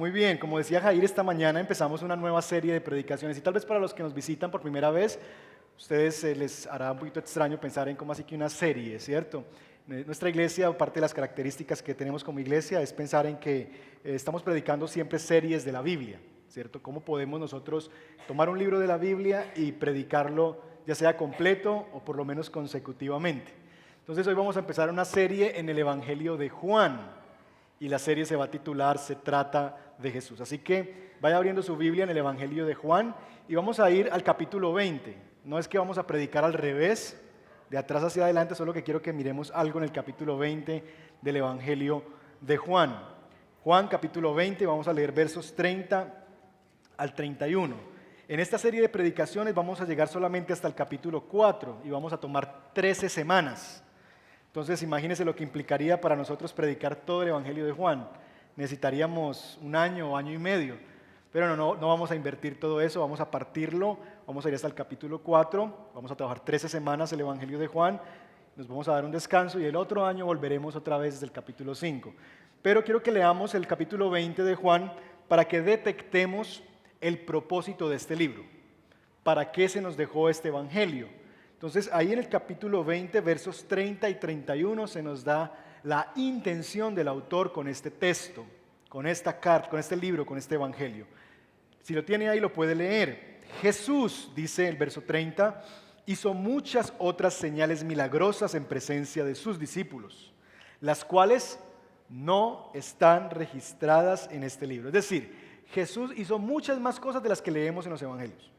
Muy bien, como decía Jair, esta mañana empezamos una nueva serie de predicaciones y tal vez para los que nos visitan por primera vez, ustedes les hará un poquito extraño pensar en cómo así que una serie, ¿cierto? Nuestra iglesia, parte de las características que tenemos como iglesia es pensar en que estamos predicando siempre series de la Biblia, ¿cierto? ¿Cómo podemos nosotros tomar un libro de la Biblia y predicarlo ya sea completo o por lo menos consecutivamente? Entonces hoy vamos a empezar una serie en el Evangelio de Juan. Y la serie se va a titular Se trata de Jesús. Así que vaya abriendo su Biblia en el Evangelio de Juan y vamos a ir al capítulo 20. No es que vamos a predicar al revés, de atrás hacia adelante, solo que quiero que miremos algo en el capítulo 20 del Evangelio de Juan. Juan capítulo 20, vamos a leer versos 30 al 31. En esta serie de predicaciones vamos a llegar solamente hasta el capítulo 4 y vamos a tomar 13 semanas. Entonces, imagínense lo que implicaría para nosotros predicar todo el Evangelio de Juan. Necesitaríamos un año o año y medio. Pero no vamos a invertir todo eso, vamos a partirlo, vamos a ir hasta el capítulo 4, vamos a trabajar 13 semanas el Evangelio de Juan, nos vamos a dar un descanso y el otro año volveremos otra vez desde el capítulo 5. Pero quiero que leamos el capítulo 20 de Juan para que detectemos el propósito de este libro. ¿Para qué se nos dejó este Evangelio? Entonces, ahí en el capítulo 20, versos 30 y 31, se nos da la intención del autor con este texto, con esta carta, con este libro, con este evangelio. Si lo tiene ahí, lo puede leer. Jesús, dice el verso 30, hizo muchas otras señales milagrosas en presencia de sus discípulos, las cuales no están registradas en este libro. Es decir, Jesús hizo muchas más cosas de las que leemos en los evangelios.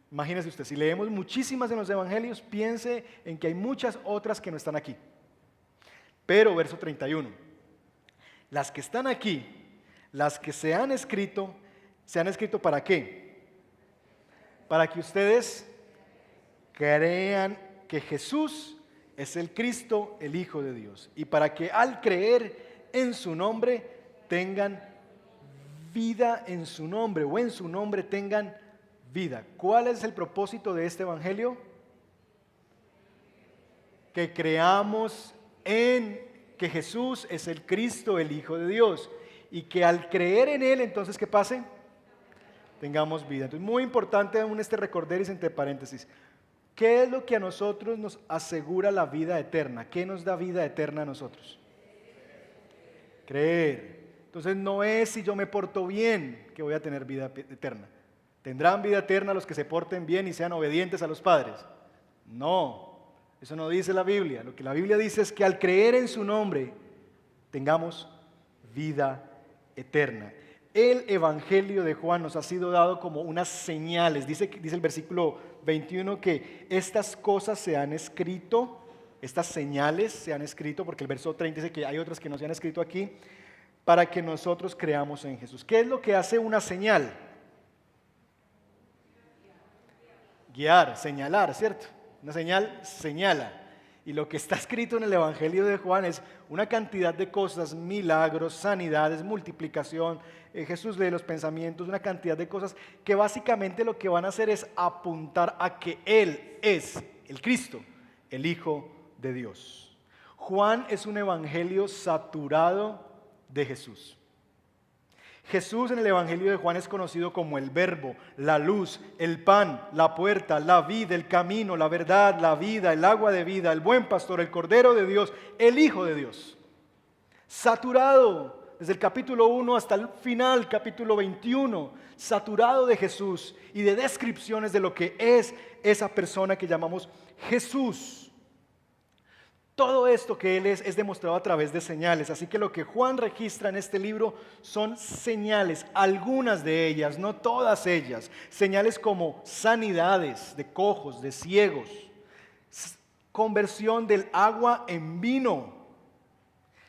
Imagínese usted, si leemos muchísimas en los evangelios, piense en que hay muchas otras que no están aquí. Pero, verso 31, las que están aquí, las que ¿se han escrito para qué? Para que ustedes crean que Jesús es el Cristo, el Hijo de Dios. Y para que al creer en su nombre tengan vida en su nombre, o en su nombre tengan vida. ¿Cuál es el propósito de este evangelio? Que creamos en que Jesús es el Cristo, el Hijo de Dios, y que al creer en Él, entonces, ¿qué pase? Tengamos vida. Entonces, muy importante aún este recorderis entre paréntesis. ¿Qué es lo que a nosotros nos asegura la vida eterna? ¿Qué nos da vida eterna a nosotros? Creer. Entonces, no es si yo me porto bien que voy a tener vida eterna. ¿Tendrán vida eterna los que se porten bien y sean obedientes a los padres? No, eso no dice la Biblia. Lo que la Biblia dice es que al creer en su nombre tengamos vida eterna. El Evangelio de Juan nos ha sido dado como unas señales. Dice el versículo 21 que estas cosas se han escrito, estas señales se han escrito, porque el verso 30 dice que hay otras que no se han escrito aquí, para que nosotros creamos en Jesús. ¿Qué es lo que hace una señal? Guiar, señalar, ¿cierto? Una señal señala. Y lo que está escrito en el Evangelio de Juan es una cantidad de cosas, milagros, sanidades, multiplicación. Jesús lee los pensamientos, una cantidad de cosas que básicamente lo que van a hacer es apuntar a que Él es el Cristo, el Hijo de Dios. Juan es un evangelio saturado de Jesús. Jesús en el Evangelio de Juan es conocido como el Verbo, la luz, el pan, la puerta, la vida, el camino, la verdad, la vida, el agua de vida, el buen pastor, el Cordero de Dios, el Hijo de Dios. Saturado desde el capítulo 1 hasta el final, capítulo 21, saturado de Jesús y de descripciones de lo que es esa persona que llamamos Jesús. Todo esto que Él es demostrado a través de señales, así que lo que Juan registra en este libro son señales, algunas de ellas, no todas ellas, señales como sanidades de cojos, de ciegos, conversión del agua en vino,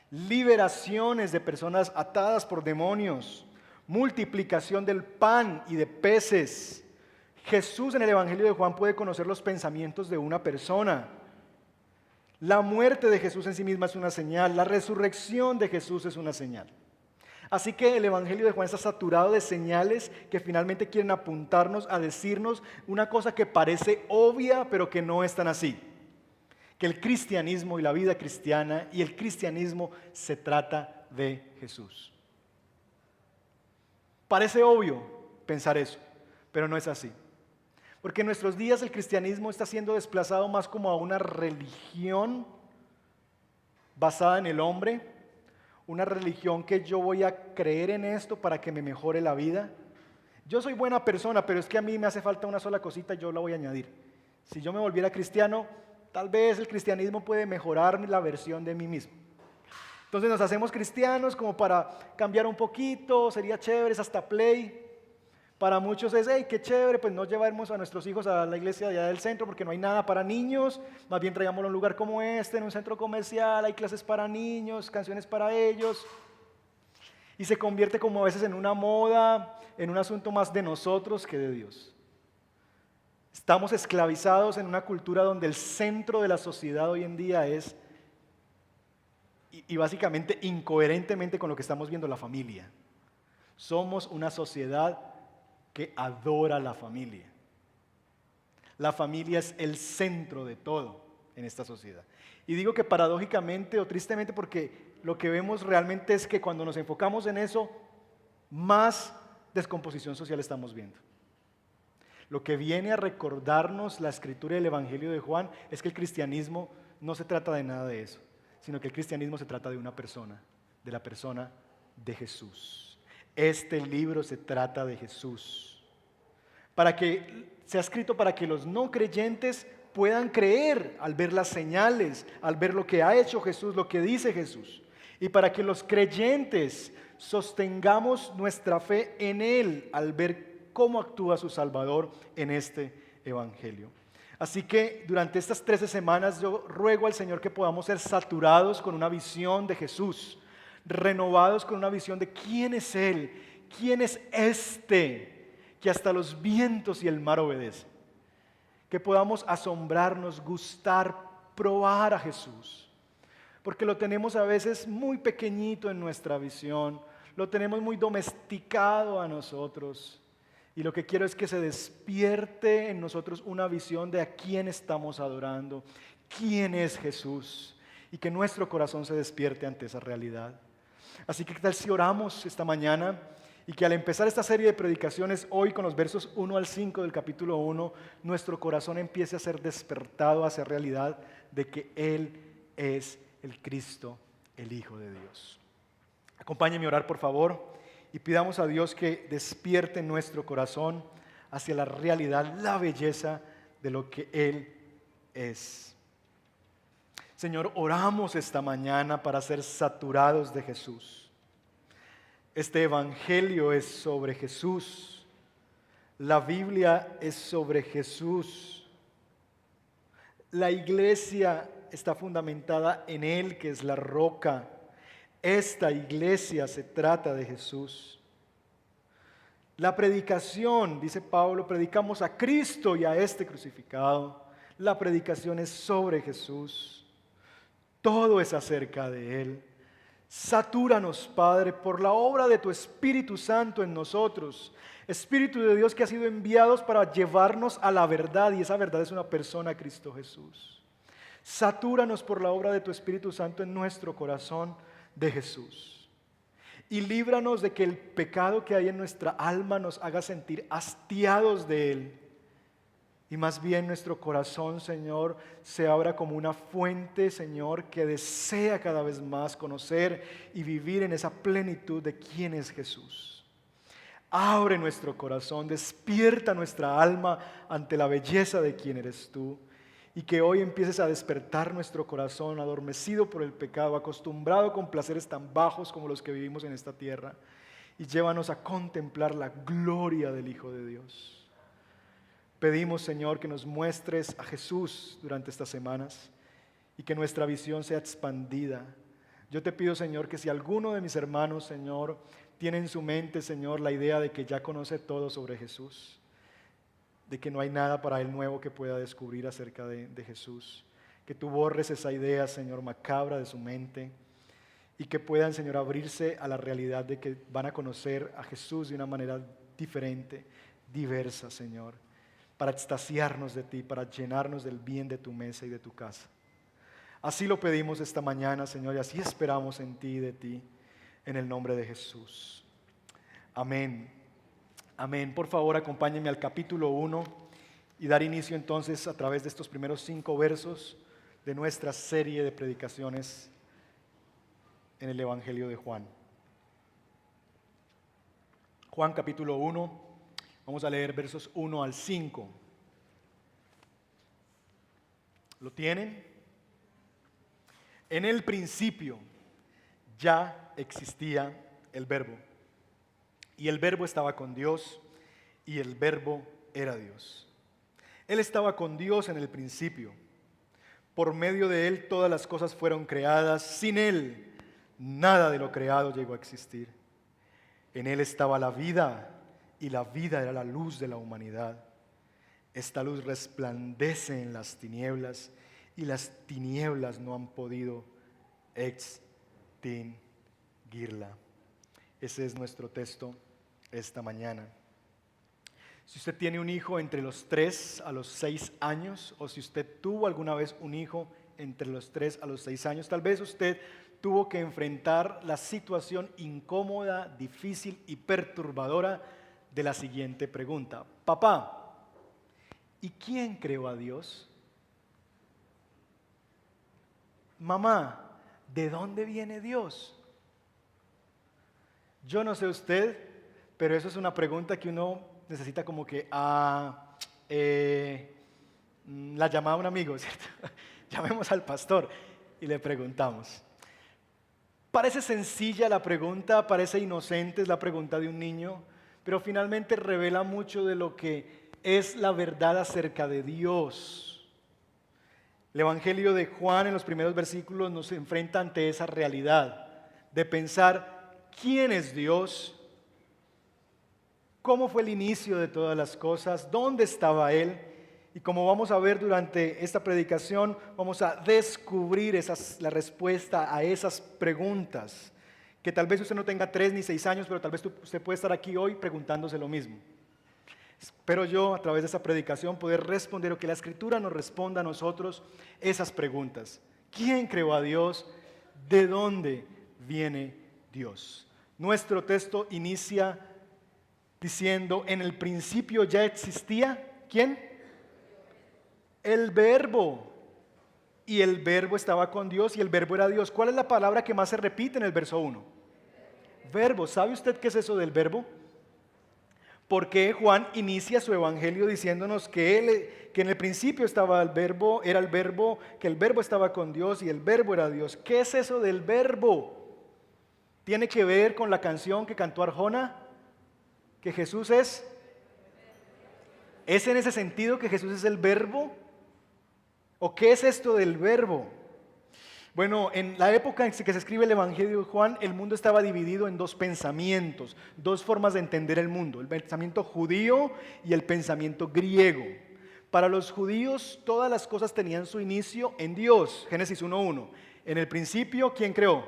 liberaciones de personas atadas por demonios, multiplicación del pan y de peces. Jesús en el Evangelio de Juan puede conocer los pensamientos de una persona. La muerte de Jesús en sí misma es una señal, la resurrección de Jesús es una señal. Así que el Evangelio de Juan está saturado de señales que finalmente quieren apuntarnos a decirnos una cosa que parece obvia, pero que no es tan así. Que el cristianismo y la vida cristiana y el cristianismo se trata de Jesús. Parece obvio pensar eso, pero no es así. Porque en nuestros días el cristianismo está siendo desplazado más como a una religión basada en el hombre, una religión que yo voy a creer en esto para que me mejore la vida. Yo soy buena persona, pero es que a mí me hace falta una sola cosita y yo la voy a añadir. Si yo me volviera cristiano, tal vez el cristianismo puede mejorar la versión de mí mismo. Entonces nos hacemos cristianos como para cambiar un poquito, sería chévere, es hasta play. Para muchos es, hey, qué chévere, pues no llevamos a nuestros hijos a la iglesia de allá del centro porque no hay nada para niños, más bien traigámoslo a un lugar como este, en un centro comercial, hay clases para niños, canciones para ellos. Y se convierte como a veces en una moda, en un asunto más de nosotros que de Dios. Estamos esclavizados en una cultura donde el centro de la sociedad hoy en día es, y básicamente incoherentemente con lo que estamos viendo, la familia. Somos una sociedad que adora la familia. La familia es el centro de todo en esta sociedad. Y digo que paradójicamente o tristemente porque lo que vemos realmente es que cuando nos enfocamos en eso, más descomposición social estamos viendo. Lo que viene a recordarnos la escritura del Evangelio de Juan es que el cristianismo no se trata de nada de eso, sino que el cristianismo se trata de una persona, de la persona de Jesús. Este libro se trata de Jesús. Se ha escrito para que los no creyentes puedan creer al ver las señales, al ver lo que ha hecho Jesús, lo que dice Jesús. Y para que los creyentes sostengamos nuestra fe en Él al ver cómo actúa su Salvador en este Evangelio. Así que durante estas 13 semanas yo ruego al Señor que podamos ser saturados con una visión de Jesús, renovados con una visión de quién es Él, quién es este que hasta los vientos y el mar obedece. Que podamos asombrarnos, gustar, probar a Jesús, porque lo tenemos a veces muy pequeñito en nuestra visión, lo tenemos muy domesticado a nosotros, y lo que quiero es que se despierte en nosotros una visión de a quién estamos adorando, quién es Jesús, y que nuestro corazón se despierte ante esa realidad. Así que ¿qué tal si oramos esta mañana y que al empezar esta serie de predicaciones hoy con los versos 1 al 5 del capítulo 1, nuestro corazón empiece a ser despertado hacia realidad de que Él es el Cristo, el Hijo de Dios? Acompáñenme a orar, por favor, y pidamos a Dios que despierte nuestro corazón hacia la realidad, la belleza de lo que Él es. Señor, oramos esta mañana para ser saturados de Jesús. Este evangelio es sobre Jesús. La Biblia es sobre Jesús. La iglesia está fundamentada en Él, que es la roca. Esta iglesia se trata de Jesús. La predicación, dice Pablo, predicamos a Cristo y a este crucificado. La predicación es sobre Jesús. Todo es acerca de Él. Satúranos, Padre, por la obra de tu Espíritu Santo en nosotros. Espíritu de Dios que ha sido enviado para llevarnos a la verdad, y esa verdad es una persona, Cristo Jesús. Satúranos por la obra de tu Espíritu Santo en nuestro corazón de Jesús. Y líbranos de que el pecado que hay en nuestra alma nos haga sentir hastiados de Él. Y más bien nuestro corazón, Señor, se abra como una fuente, Señor, que desea cada vez más conocer y vivir en esa plenitud de quién es Jesús. Abre nuestro corazón, despierta nuestra alma ante la belleza de quién eres tú. Y que hoy empieces a despertar nuestro corazón adormecido por el pecado, acostumbrado con placeres tan bajos como los que vivimos en esta tierra. Y llévanos a contemplar la gloria del Hijo de Dios. Pedimos, Señor, que nos muestres a Jesús durante estas semanas y que nuestra visión sea expandida. Yo te pido, Señor, que si alguno de mis hermanos, Señor, tiene en su mente, Señor, la idea de que ya conoce todo sobre Jesús, de que no hay nada para él nuevo que pueda descubrir acerca de Jesús, que tú borres esa idea, Señor, macabra de su mente y que puedan, Señor, abrirse a la realidad de que van a conocer a Jesús de una manera diferente, diversa, Señor, para extasiarnos de ti, para llenarnos del bien de tu mesa y de tu casa. Así lo pedimos esta mañana, Señor, y así esperamos en ti y de ti, en el nombre de Jesús. Amén. Amén. Por favor, acompáñenme al capítulo 1 y dar inicio entonces a través de estos primeros 5 versos de nuestra serie de predicaciones en el Evangelio de Juan. Juan capítulo 1, vamos a leer versos 1 al 5. ¿Lo tienen? En el principio ya existía el Verbo, y el Verbo estaba con Dios, y el Verbo era Dios. Él estaba con Dios en el principio. Por medio de Él todas las cosas fueron creadas. Sin Él nada de lo creado llegó a existir. En Él estaba la vida, y la vida era la luz de la humanidad. Esta luz resplandece en las tinieblas, y las tinieblas no han podido extinguirla. Ese es nuestro texto esta mañana. Si usted tiene un hijo entre los 3 a los 6 años, o si usted tuvo alguna vez un hijo entre los 3 a los 6 años, tal vez usted tuvo que enfrentar la situación incómoda, difícil y perturbadora de la siguiente pregunta: papá, ¿y quién creó a Dios? Mamá, ¿de dónde viene Dios? Yo no sé usted, pero eso es una pregunta que uno necesita como que la llamada a un amigo, ¿cierto? Llamemos al pastor y le preguntamos. Parece sencilla la pregunta, parece inocente, es la pregunta de un niño, pero finalmente revela mucho de lo que es la verdad acerca de Dios. El Evangelio de Juan en los primeros versículos nos enfrenta ante esa realidad de pensar: ¿quién es Dios? ¿Cómo fue el inicio de todas las cosas? ¿Dónde estaba Él? Y como vamos a ver durante esta predicación, vamos a descubrir la respuesta a esas preguntas, que tal vez usted no tenga 3 ni 6 años, pero tal vez usted puede estar aquí hoy preguntándose lo mismo. Espero yo, a través de esta predicación, poder responder, o que la Escritura nos responda a nosotros esas preguntas. ¿Quién creó a Dios? ¿De dónde viene Dios? Nuestro texto inicia diciendo: en el principio ya existía, ¿quién? El Verbo. Y el Verbo estaba con Dios, y el Verbo era Dios. ¿Cuál es la palabra que más se repite en el verso 1? Verbo. ¿Sabe usted qué es eso del verbo? Porque Juan inicia su evangelio diciéndonos que en el principio estaba el Verbo, era el Verbo, que el Verbo estaba con Dios y el Verbo era Dios. ¿Qué es eso del Verbo? ¿Tiene que ver con la canción que cantó Arjona? ¿Que Jesús es? ¿Es en ese sentido que Jesús es el Verbo? ¿O qué es esto del Verbo? Bueno, en la época en que se escribe el Evangelio de Juan, el mundo estaba dividido en 2 pensamientos, 2 formas de entender el mundo: el pensamiento judío y el pensamiento griego. Para los judíos, todas las cosas tenían su inicio en Dios. Génesis 1:1. En el principio, ¿quién creó?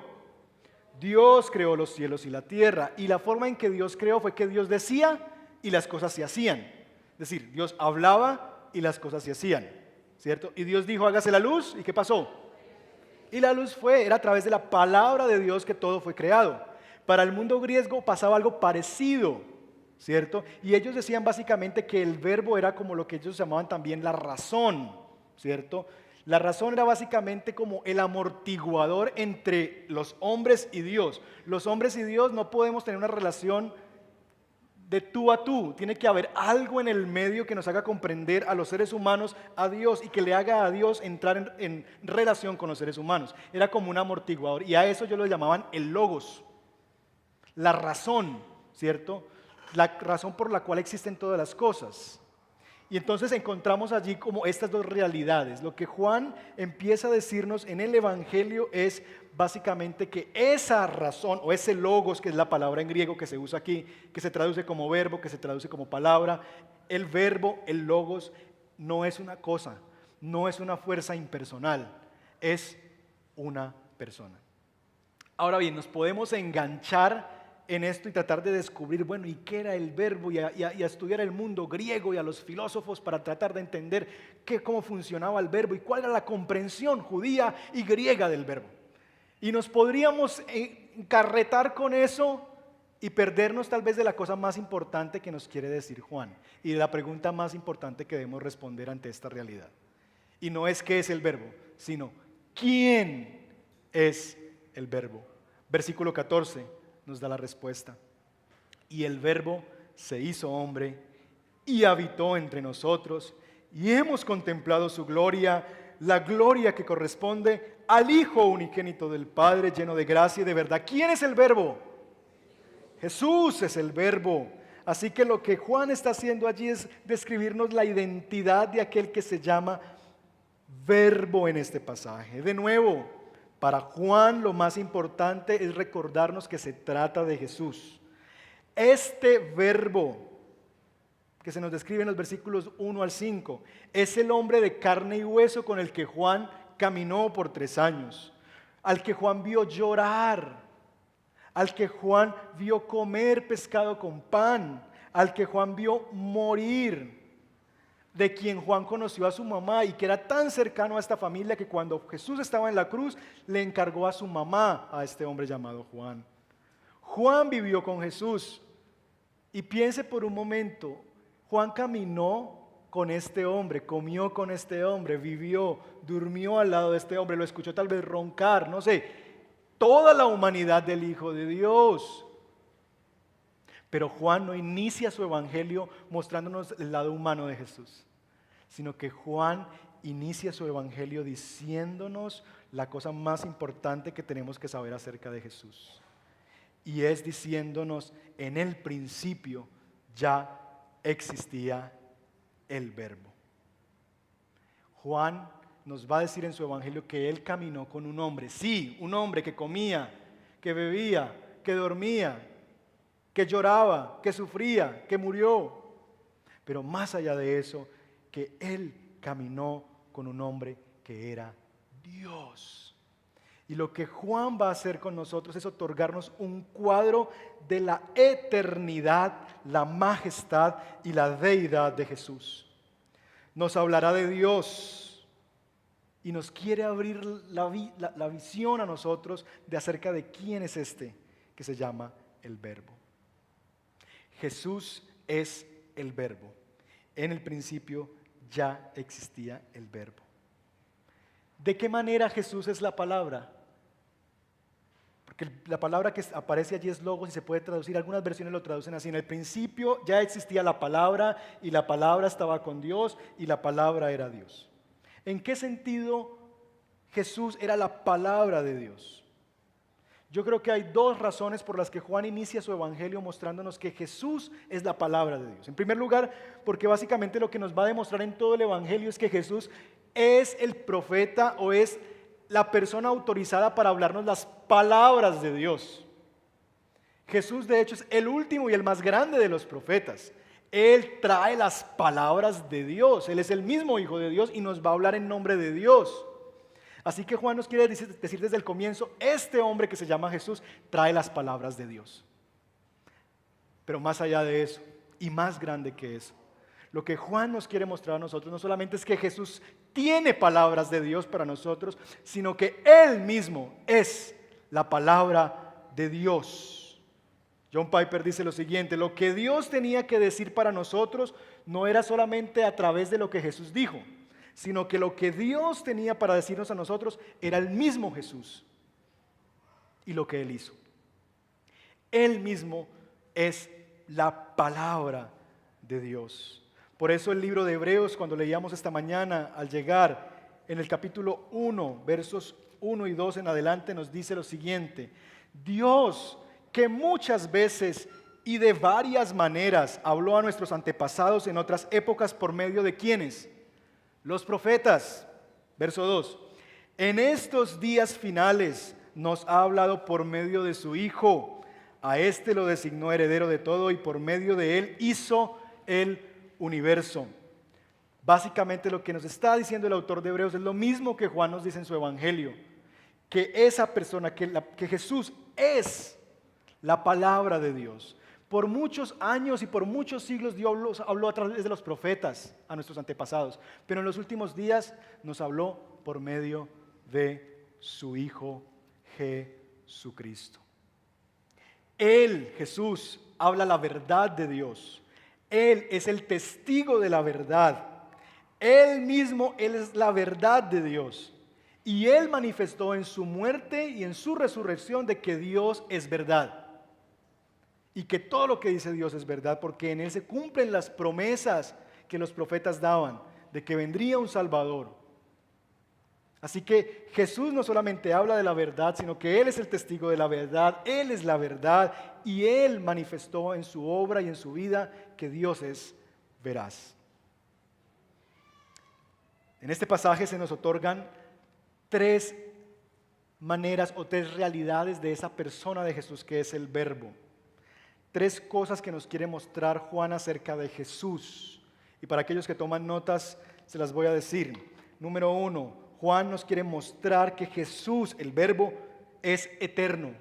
Dios creó los cielos y la tierra. Y la forma en que Dios creó fue que Dios decía y las cosas se hacían. Es decir, Dios hablaba y las cosas se hacían, ¿cierto? Y Dios dijo: hágase la luz. ¿Y qué pasó? Y la luz era a través de la palabra de Dios que todo fue creado. Para el mundo griego pasaba algo parecido, ¿cierto? Y ellos decían básicamente que el verbo era como lo que ellos llamaban también la razón, ¿cierto? La razón era básicamente como el amortiguador entre los hombres y Dios. Los hombres y Dios no podemos tener una relación de tú a tú. Tiene que haber algo en el medio que nos haga comprender a los seres humanos a Dios, y que le haga a Dios entrar en relación con los seres humanos. Era como un amortiguador, y a eso ellos lo llamaban el logos, la razón, ¿cierto? La razón por la cual existen todas las cosas. Y entonces encontramos allí como estas 2 realidades. Lo que Juan empieza a decirnos en el Evangelio es básicamente que esa razón, o ese logos, que es la palabra en griego que se usa aquí, que se traduce como verbo, que se traduce como palabra, el verbo, el logos, no es una cosa, no es una fuerza impersonal, es una persona. Ahora bien, nos podemos enganchar en esto y tratar de descubrir, bueno, ¿y qué era el verbo? Y a estudiar el mundo griego y a los filósofos para tratar de entender cómo funcionaba el verbo y cuál era la comprensión judía y griega del verbo. Y nos podríamos encarretar con eso y perdernos tal vez de la cosa más importante que nos quiere decir Juan y de la pregunta más importante que debemos responder ante esta realidad. Y no es qué es el verbo, sino quién es el verbo. Versículo 14 nos da la respuesta. Y el verbo se hizo hombre y habitó entre nosotros y hemos contemplado su gloria, la gloria que corresponde al Hijo unigénito del Padre, lleno de gracia y de verdad. ¿Quién es el verbo? Jesús es el verbo. Así que lo que Juan está haciendo allí es describirnos la identidad de aquel que se llama verbo en este pasaje. De nuevo, para Juan lo más importante es recordarnos que se trata de Jesús. Este verbo que se nos describe en los versículos 1 al 5 es el hombre de carne y hueso con el que Juan caminó por 3 años, al que Juan vio llorar, al que Juan vio comer pescado con pan, al que Juan vio morir, de quien Juan conoció a su mamá y que era tan cercano a esta familia que cuando Jesús estaba en la cruz le encargó a su mamá a este hombre llamado Juan. Juan vivió con Jesús y piense por un momento, Juan caminó con este hombre, comió con este hombre, vivió, durmió al lado de este hombre, lo escuchó tal vez roncar, no sé, toda la humanidad del Hijo de Dios. Pero Juan no inicia su evangelio mostrándonos el lado humano de Jesús, sino que Juan inicia su evangelio diciéndonos la cosa más importante que tenemos que saber acerca de Jesús. Y es diciéndonos, en el principio ya existía el verbo. Juan nos va a decir en su evangelio que él caminó con un hombre, sí, un hombre que comía, que bebía, que dormía, que lloraba, que sufría, que murió. Pero más allá de eso, que él caminó con un hombre que era Dios. Y lo que Juan va a hacer con nosotros es otorgarnos un cuadro de la eternidad, la majestad y la deidad de Jesús. Nos hablará de Dios y nos quiere abrir la visión a nosotros de acerca de quién es este que se llama el Verbo. Jesús es el Verbo. En el principio ya existía el Verbo. ¿De qué manera Jesús es la palabra? Porque la palabra que aparece allí es logos y se puede traducir, algunas versiones lo traducen así: en el principio ya existía la palabra y la palabra estaba con Dios y la palabra era Dios. ¿En qué sentido Jesús era la palabra de Dios? Yo creo que hay 2 razones por las que Juan inicia su evangelio mostrándonos que Jesús es la palabra de Dios. En primer lugar, porque básicamente lo que nos va a demostrar en todo el evangelio es que Jesús es el profeta o es la persona autorizada para hablarnos las palabras de Dios. Jesús, de hecho, es el último y el más grande de los profetas. Él trae las palabras de Dios. Él es el mismo Hijo de Dios y nos va a hablar en nombre de Dios. Así que Juan nos quiere decir desde el comienzo, este hombre que se llama Jesús trae las palabras de Dios. Pero más allá de eso, y más grande que eso, lo que Juan nos quiere mostrar a nosotros no solamente es que Jesús tiene palabras de Dios para nosotros, sino que Él mismo es la palabra de Dios. John Piper dice lo siguiente: lo que Dios tenía que decir para nosotros no era solamente a través de lo que Jesús dijo, sino que lo que Dios tenía para decirnos a nosotros era el mismo Jesús y lo que Él hizo. Él mismo es la palabra de Dios. Por eso el libro de Hebreos, cuando leíamos esta mañana, al llegar en el capítulo 1, versos 1 y 2 en adelante, nos dice lo siguiente: Dios, que muchas veces y de varias maneras habló a nuestros antepasados en otras épocas por medio de ¿quiénes? Los profetas. Verso 2: en estos días finales nos ha hablado por medio de su Hijo. A este lo designó heredero de todo y por medio de él hizo el universo. Básicamente lo que nos está diciendo el autor de Hebreos es lo mismo que Juan nos dice en su evangelio, que esa persona, que Jesús es la palabra de Dios. Por muchos años y por muchos siglos Dios habló a través de los profetas a nuestros antepasados, pero en los últimos días nos habló por medio de su Hijo Jesucristo. Él, Jesús, habla la verdad de Dios. Él es el testigo de la verdad. Él mismo, Él es la verdad de Dios. Y Él manifestó en su muerte y en su resurrección de que Dios es verdad. Y que todo lo que dice Dios es verdad, porque en Él se cumplen las promesas que los profetas daban, de que vendría un Salvador. Así que Jesús no solamente habla de la verdad, sino que Él es el testigo de la verdad, Él es la verdad, y Él manifestó en su obra y en su vida que Dios es veraz. En este pasaje se nos otorgan tres maneras o tres realidades de esa persona de Jesús que es el Verbo. Tres cosas que nos quiere mostrar Juan acerca de Jesús. Y para aquellos que toman notas, se las voy a decir. Número 1, Juan nos quiere mostrar que Jesús, el Verbo, es eterno.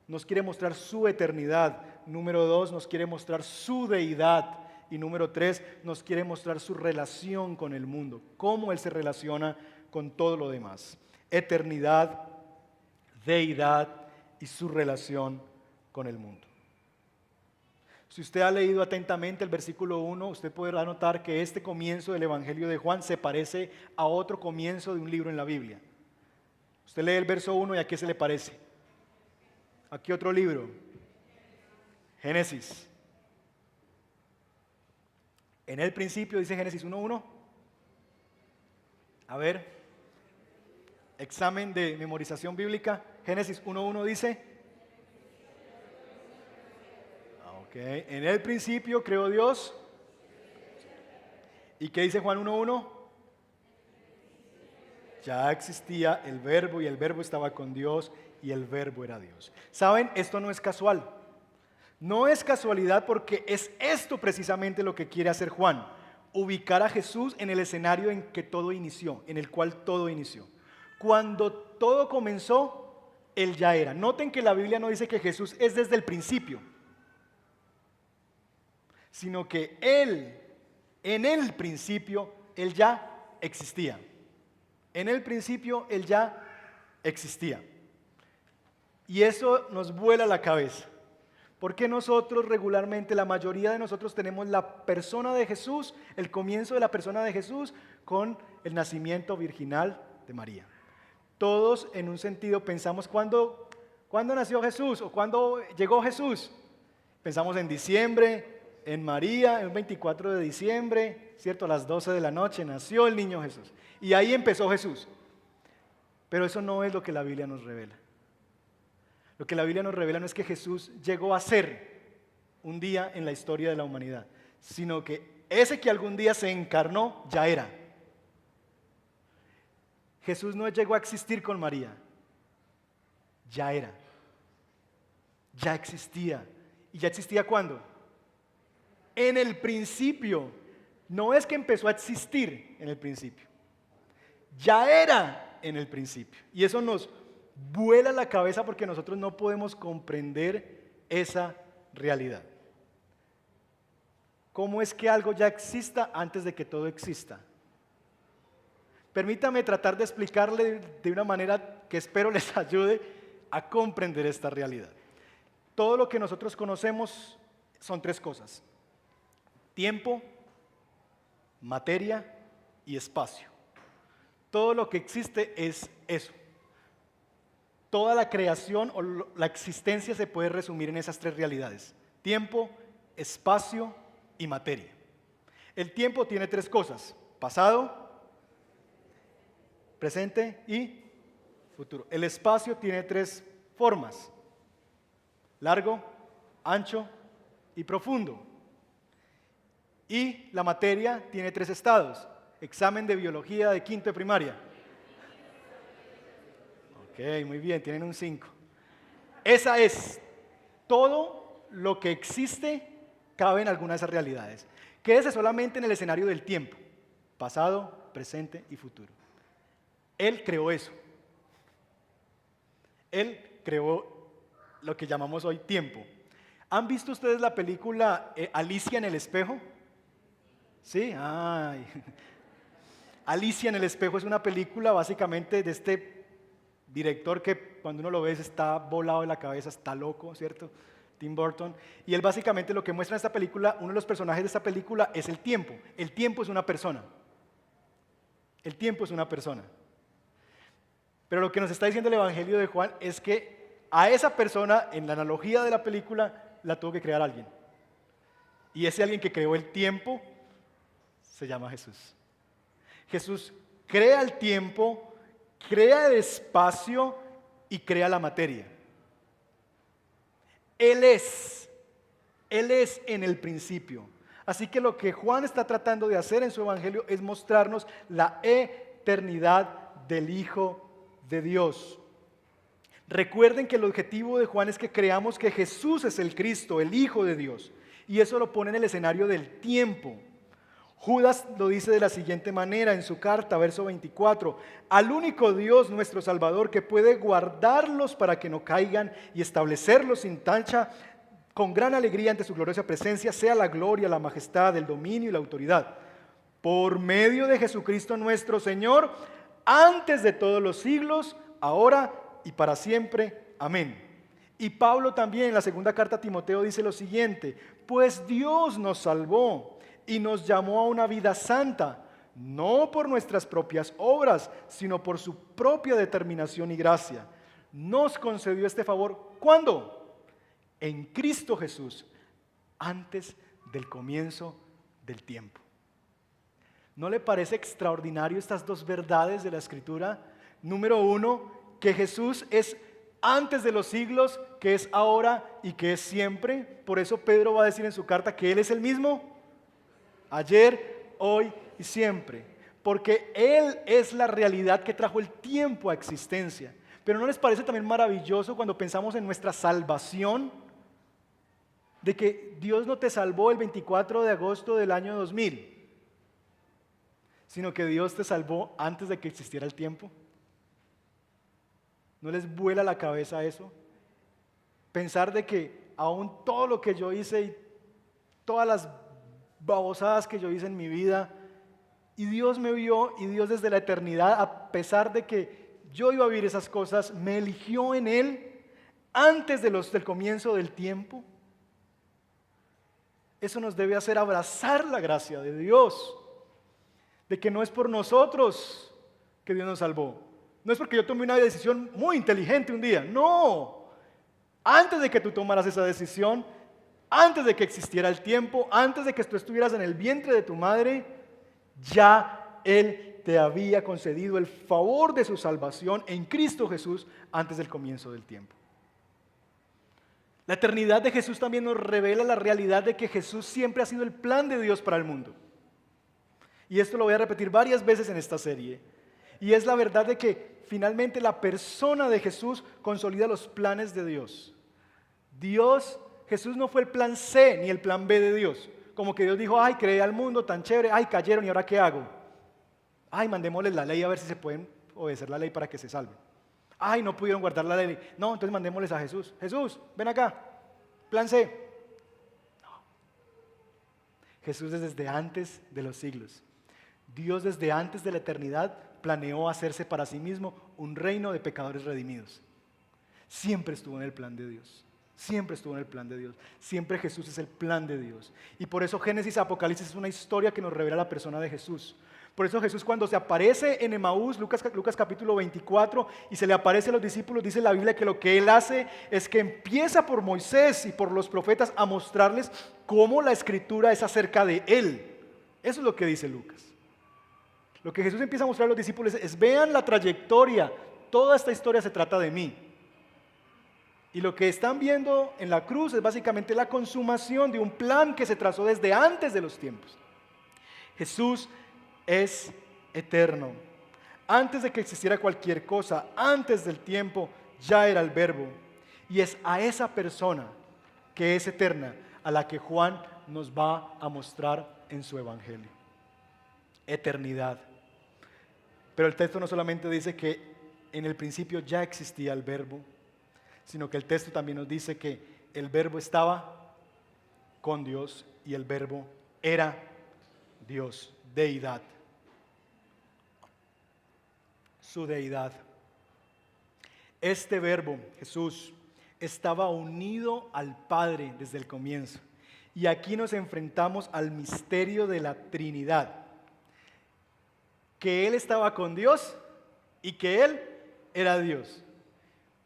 Nos quiere mostrar su eternidad. Número 2, nos quiere mostrar su deidad. Y número 3, nos quiere mostrar su relación con el mundo. Cómo Él se relaciona con todo lo demás. Eternidad, deidad y su relación con el mundo. Si usted ha leído atentamente el versículo 1, usted podrá notar que este comienzo del Evangelio de Juan se parece a otro comienzo de un libro en la Biblia. Usted lee el verso 1 y ¿a qué se le parece? ¿A qué otro libro? Génesis. En el principio dice Génesis 1:1. A ver, examen de memorización bíblica. Génesis 1:1 dice. Okay. En el principio creó Dios. ¿Y qué dice Juan 1:1? Ya existía el Verbo y el Verbo estaba con Dios y el Verbo era Dios. ¿Saben? Esto no es casual. No es casualidad porque es esto precisamente lo que quiere hacer Juan. Ubicar a Jesús en el escenario en que todo inició, en el cual todo inició. Cuando todo comenzó, Él ya era. Noten que la Biblia no dice que Jesús es desde el principio, sino que Él, en el principio, Él ya existía. En el principio, Él ya existía. Y eso nos vuela la cabeza. Porque nosotros regularmente, la mayoría de nosotros tenemos la persona de Jesús, el comienzo de la persona de Jesús, con el nacimiento virginal de María. Todos en un sentido pensamos, ¿cuándo nació Jesús? ¿O cuándo llegó Jesús? Pensamos en diciembre, en María, el 24 de diciembre, ¿cierto? A las 12 de la noche nació el niño Jesús. Y ahí empezó Jesús. Pero eso no es lo que la Biblia nos revela. Lo que la Biblia nos revela no es que Jesús llegó a ser un día en la historia de la humanidad, sino que ese que algún día se encarnó ya era. Jesús no llegó a existir con María, ya era. Ya existía. ¿Y ya existía cuándo? En el principio. No es que empezó a existir en el principio. Ya era en el principio. Y eso nos vuela la cabeza porque nosotros no podemos comprender esa realidad. ¿Cómo es que algo ya exista antes de que todo exista? Permítame tratar de explicarle de una manera que espero les ayude a comprender esta realidad. Todo lo que nosotros conocemos son tres cosas: tiempo, materia y espacio. Todo lo que existe es eso. Toda la creación o la existencia se puede resumir en esas tres realidades: tiempo, espacio y materia. El tiempo tiene tres cosas: pasado, presente y futuro. El espacio tiene tres formas: largo, ancho y profundo. Y la materia tiene tres estados: examen de biología de quinto de primaria. Ok, muy bien, tienen un 5. Esa es, todo lo que existe cabe en alguna de esas realidades. Quédese solamente en el escenario del tiempo: pasado, presente y futuro. Él creó eso. Él creó lo que llamamos hoy tiempo. ¿Han visto ustedes la película Alicia en el espejo? ¿Sí? Ay. Alicia en el espejo es una película básicamente de este director que cuando uno lo ve está volado de la cabeza, está loco, ¿cierto? Tim Burton, y él básicamente lo que muestra en esta película, uno de los personajes de esta película es el tiempo. El tiempo es una persona. El tiempo es una persona. Pero lo que nos está diciendo el Evangelio de Juan es que a esa persona, en la analogía de la película, la tuvo que crear alguien. Y ese alguien que creó el tiempo se llama Jesús. Jesús crea el tiempo, crea el espacio y crea la materia. Él es en el principio. Así que lo que Juan está tratando de hacer en su evangelio es mostrarnos la eternidad del Hijo de Dios. Recuerden que el objetivo de Juan es que creamos que Jesús es el Cristo, el Hijo de Dios. Y eso lo pone en el escenario del tiempo. Judas lo dice de la siguiente manera en su carta, verso 24: al único Dios, nuestro Salvador, que puede guardarlos para que no caigan y establecerlos sin tacha, con gran alegría ante su gloriosa presencia, sea la gloria, la majestad, el dominio y la autoridad, por medio de Jesucristo nuestro Señor, antes de todos los siglos, ahora y para siempre. Amén. Y Pablo también en la segunda carta a Timoteo dice lo siguiente: pues Dios nos salvó y nos llamó a una vida santa, no por nuestras propias obras, sino por su propia determinación y gracia. Nos concedió este favor, ¿cuándo? En Cristo Jesús, antes del comienzo del tiempo. ¿No le parece extraordinario estas dos verdades de la Escritura? Número uno, que Jesús es antes de los siglos, que es ahora y que es siempre. Por eso Pedro va a decir en su carta que Él es el mismo ayer, hoy y siempre, porque Él es la realidad que trajo el tiempo a existencia. Pero ¿no les parece también maravilloso cuando pensamos en nuestra salvación? De que Dios no te salvó el 24 de agosto del año 2000, sino que Dios te salvó antes de que existiera el tiempo. ¿No les vuela la cabeza eso? Pensar de que aún todo lo que yo hice y todas las babosadas que yo hice en mi vida, y Dios me vio, y Dios desde la eternidad, a pesar de que yo iba a vivir esas cosas, me eligió en Él antes del comienzo del tiempo. Eso nos debe hacer abrazar la gracia de Dios, de que no es por nosotros que Dios nos salvó, no es porque yo tomé una decisión muy inteligente un día, no. Antes de que tú tomaras esa decisión, antes de que existiera el tiempo, antes de que tú estuvieras en el vientre de tu madre, ya Él te había concedido el favor de su salvación en Cristo Jesús antes del comienzo del tiempo. La eternidad de Jesús también nos revela la realidad de que Jesús siempre ha sido el plan de Dios para el mundo. Y esto lo voy a repetir varias veces en esta serie. Y es la verdad de que finalmente la persona de Jesús consolida los planes de Dios. Jesús no fue el plan C ni el plan B de Dios. Como que Dios dijo, ay, creé al mundo tan chévere, ay, cayeron y ahora ¿qué hago? Ay, mandémosles la ley a ver si se pueden obedecer la ley para que se salven. Ay, no pudieron guardar la ley. No, entonces mandémosles a Jesús. Jesús, ven acá. Plan C. No. Jesús es desde antes de los siglos. Dios desde antes de la eternidad planeó hacerse para sí mismo un reino de pecadores redimidos. Siempre estuvo en el plan de Dios. Siempre estuvo en el plan de Dios. Siempre Jesús es el plan de Dios. Y por eso Génesis y Apocalipsis es una historia que nos revela la persona de Jesús. Por eso Jesús cuando se aparece en Emaús, Lucas capítulo 24, y se le aparece a los discípulos, dice la Biblia que lo que Él hace es que empieza por Moisés y por los profetas a mostrarles cómo la Escritura es acerca de Él. Eso es lo que dice Lucas. Lo que Jesús empieza a mostrar a los discípulos es vean la trayectoria, toda esta historia se trata de mí. Y lo que están viendo en la cruz es básicamente la consumación de un plan que se trazó desde antes de los tiempos. Jesús es eterno. Antes de que existiera cualquier cosa, antes del tiempo, ya era el Verbo. Y es a esa persona que es eterna a la que Juan nos va a mostrar en su evangelio. Eternidad. Pero el texto no solamente dice que en el principio ya existía el Verbo, sino que el texto también nos dice que el Verbo estaba con Dios y el Verbo era Dios, deidad. Su deidad. Este Verbo, Jesús, estaba unido al Padre desde el comienzo. Y aquí nos enfrentamos al misterio de la Trinidad. Que Él estaba con Dios y que Él era Dios.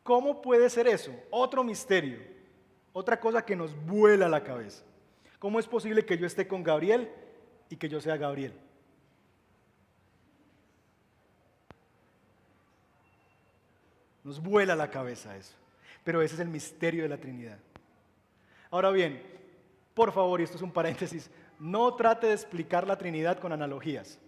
¿Cómo puede ser eso? Otro misterio, otra cosa que nos vuela la cabeza. ¿Cómo es posible que yo esté con Gabriel y que yo sea Gabriel? Nos vuela la cabeza eso. Pero ese es el misterio de la Trinidad. Ahora bien, por favor, y esto es un paréntesis, no trate de explicar la Trinidad con analogías.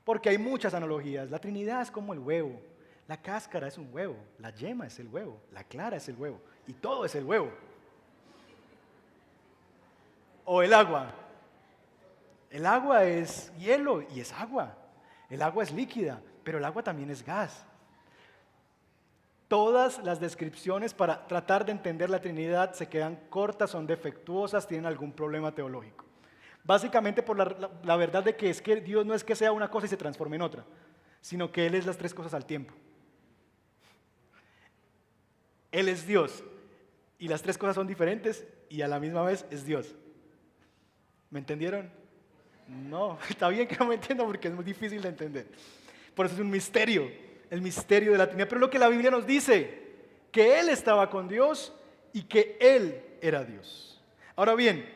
Porque hay muchas analogías. La Trinidad es como el huevo. La cáscara es un huevo. La yema es el huevo. La clara es el huevo. Y todo es el huevo. O el agua. El agua es hielo y es agua. El agua es líquida, pero el agua también es gas. Todas las descripciones para tratar de entender la Trinidad se quedan cortas, son defectuosas, tienen algún problema teológico. Básicamente por la verdad de que es que Dios no es que sea una cosa y se transforme en otra, sino que Él es las tres cosas al tiempo. Él es Dios y las tres cosas son diferentes y a la misma vez es Dios. ¿Me entendieron? No, está bien que no me entiendan porque es muy difícil de entender. Por eso es un misterio, el misterio de la Trinidad. Pero lo que la Biblia nos dice, que Él estaba con Dios y que Él era Dios. Ahora bien,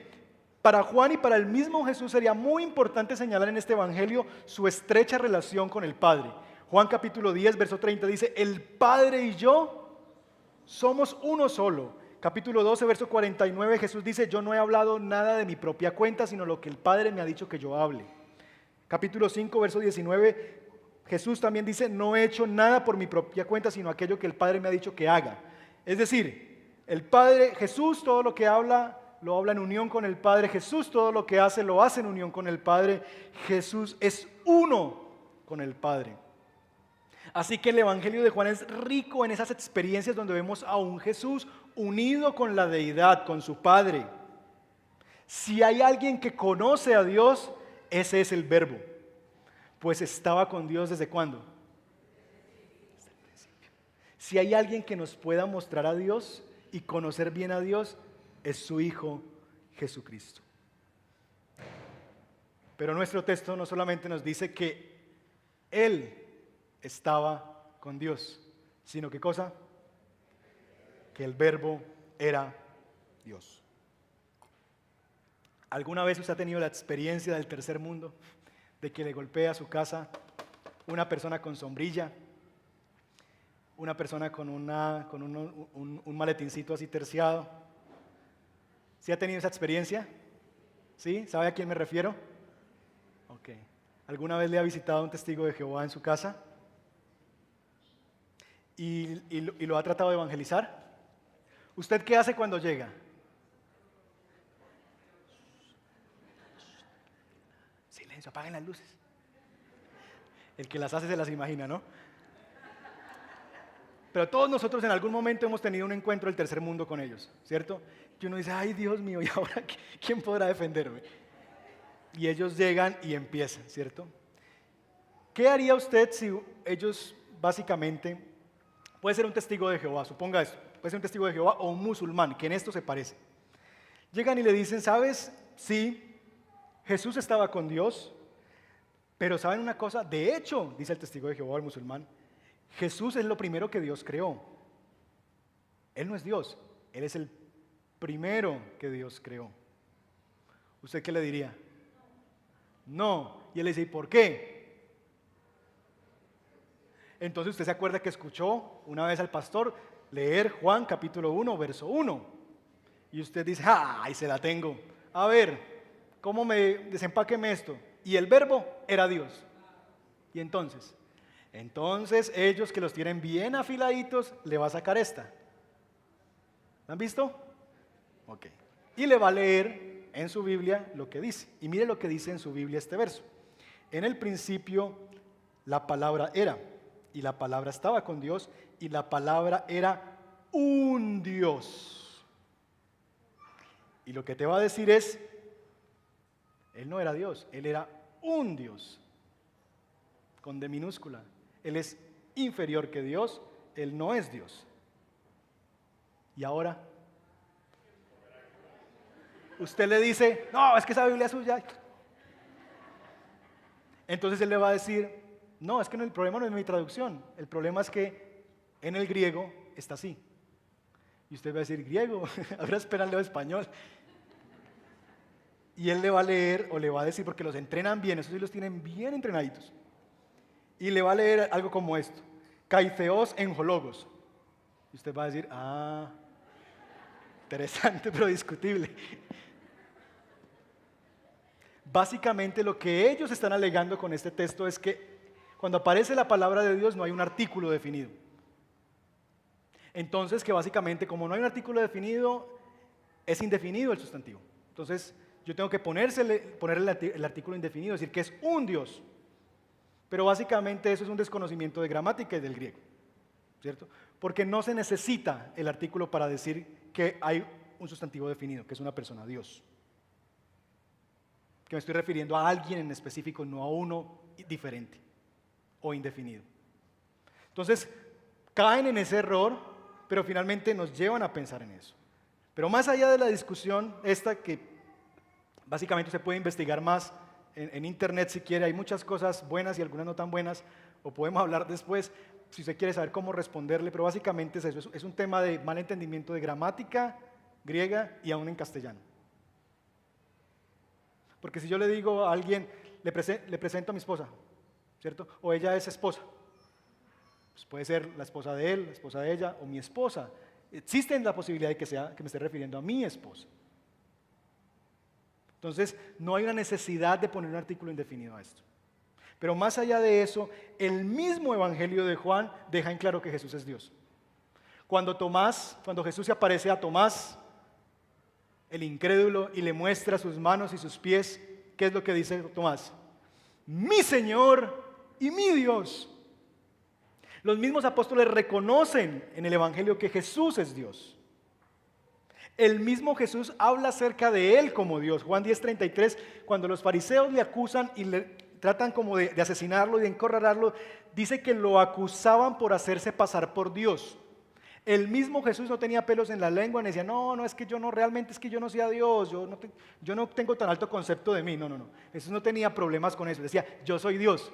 para Juan y para el mismo Jesús sería muy importante señalar en este evangelio su estrecha relación con el Padre. Juan capítulo 10, verso 30 dice, el Padre y yo somos uno solo. Capítulo 12, verso 49, Jesús dice, yo no he hablado nada de mi propia cuenta, sino lo que el Padre me ha dicho que yo hable. Capítulo 5, verso 19, Jesús también dice, no he hecho nada por mi propia cuenta, sino aquello que el Padre me ha dicho que haga. Es decir, el Padre, Jesús todo lo que habla, lo habla en unión con el Padre. Jesús todo lo que hace, lo hace en unión con el Padre. Jesús es uno con el Padre. Así que el Evangelio de Juan es rico en esas experiencias donde vemos a un Jesús unido con la deidad, con su Padre. Si hay alguien que conoce a Dios, ese es el Verbo. Pues estaba con Dios ¿desde cuándo? Desde el principio. Si hay alguien que nos pueda mostrar a Dios y conocer bien a Dios, es su Hijo Jesucristo. Pero nuestro texto no solamente nos dice que Él estaba con Dios, sino ¿qué cosa? Que el Verbo era Dios. ¿Alguna vez usted ha tenido la experiencia del tercer mundo? De que le golpea a su casa una persona con sombrilla, una persona con un maletincito así terciado. ¿Sí ha tenido esa experiencia? ¿Sí? ¿Sabe a quién me refiero? Ok. ¿Alguna vez le ha visitado a un testigo de Jehová en su casa? ¿Y lo ha tratado de evangelizar? ¿Usted qué hace cuando llega? Silencio, apaguen las luces. El que las hace se las imagina, ¿no? Pero todos nosotros en algún momento hemos tenido un encuentro del tercer mundo con ellos, ¿cierto? Y uno dice, ay Dios mío, ¿y ahora quién podrá defenderme? Y ellos llegan y empiezan, ¿cierto? ¿Qué haría usted si ellos básicamente, puede ser un testigo de Jehová, suponga esto, puede ser un testigo de Jehová o un musulmán, que en esto se parece. Llegan y le dicen, ¿sabes? Sí, Jesús estaba con Dios, pero ¿saben una cosa? De hecho, dice el testigo de Jehová o el musulmán, Jesús es lo primero que Dios creó. Él no es Dios, Él es el primero que Dios creó. ¿Usted qué le diría? No. Y él le dice, ¿y por qué? Entonces usted se acuerda que escuchó una vez al pastor leer Juan capítulo 1, verso 1. Y usted dice, ¡ay, se la tengo! A ver, ¿cómo me desempáqueme esto? Y el Verbo era Dios. Y entonces ellos que los tienen bien afiladitos, le va a sacar esta. ¿La han visto? Ok. Y le va a leer en su Biblia lo que dice. Y mire lo que dice en su Biblia este verso. En el principio la palabra era, y la palabra estaba con Dios, y la palabra era un Dios. Y lo que te va a decir es, Él no era Dios, Él era un Dios, con D minúscula. Él es inferior que Dios, Él no es Dios. Y ahora, usted le dice, no, es que esa Biblia es suya. Entonces él le va a decir, no, es que el problema no es mi traducción, el problema es que en el griego está así. Y usted va a decir, griego, ahora espera leo español. Y él le va a leer o le va a decir, porque los entrenan bien, esos sí los tienen bien entrenaditos. Y le va a leer algo como esto, Kaitheos enjologos. Y usted va a decir, interesante pero discutible. Básicamente lo que ellos están alegando con este texto es que cuando aparece la palabra de Dios no hay un artículo definido. Entonces que básicamente como no hay un artículo definido, es indefinido el sustantivo. Entonces yo tengo que ponerle el artículo indefinido, decir que es un Dios. Pero básicamente eso es un desconocimiento de gramática y del griego, ¿cierto? Porque no se necesita el artículo para decir que hay un sustantivo definido, que es una persona, Dios. Que me estoy refiriendo a alguien en específico, no a uno diferente o indefinido. Entonces, caen en ese error, pero finalmente nos llevan a pensar en eso. Pero más allá de la discusión esta, que básicamente se puede investigar más en internet si quiere, hay muchas cosas buenas y algunas no tan buenas, o podemos hablar después si usted quiere saber cómo responderle, pero básicamente es eso, es un tema de mal entendimiento de gramática griega y aún en castellano. Porque si yo le digo a alguien, le presento a mi esposa, ¿cierto? O ella es esposa. Pues puede ser la esposa de él, la esposa de ella o mi esposa. Existe la posibilidad de que me esté refiriendo a mi esposa. Entonces, no hay una necesidad de poner un artículo indefinido a esto. Pero más allá de eso, el mismo Evangelio de Juan deja en claro que Jesús es Dios. Cuando Jesús se aparece a Tomás, el incrédulo, y le muestra sus manos y sus pies, ¿qué es lo que dice Tomás? Mi Señor y mi Dios. Los mismos apóstoles reconocen en el Evangelio que Jesús es Dios. El mismo Jesús habla acerca de Él como Dios. Juan 10:33, cuando los fariseos le acusan y le tratan como de asesinarlo y de encorralarlo, dice que lo acusaban por hacerse pasar por Dios. El mismo Jesús no tenía pelos en la lengua, ni decía, no, es que yo no, realmente es que yo no sea Dios, yo no tengo tan alto concepto de mí. No. Jesús no tenía problemas con eso, decía, yo soy Dios.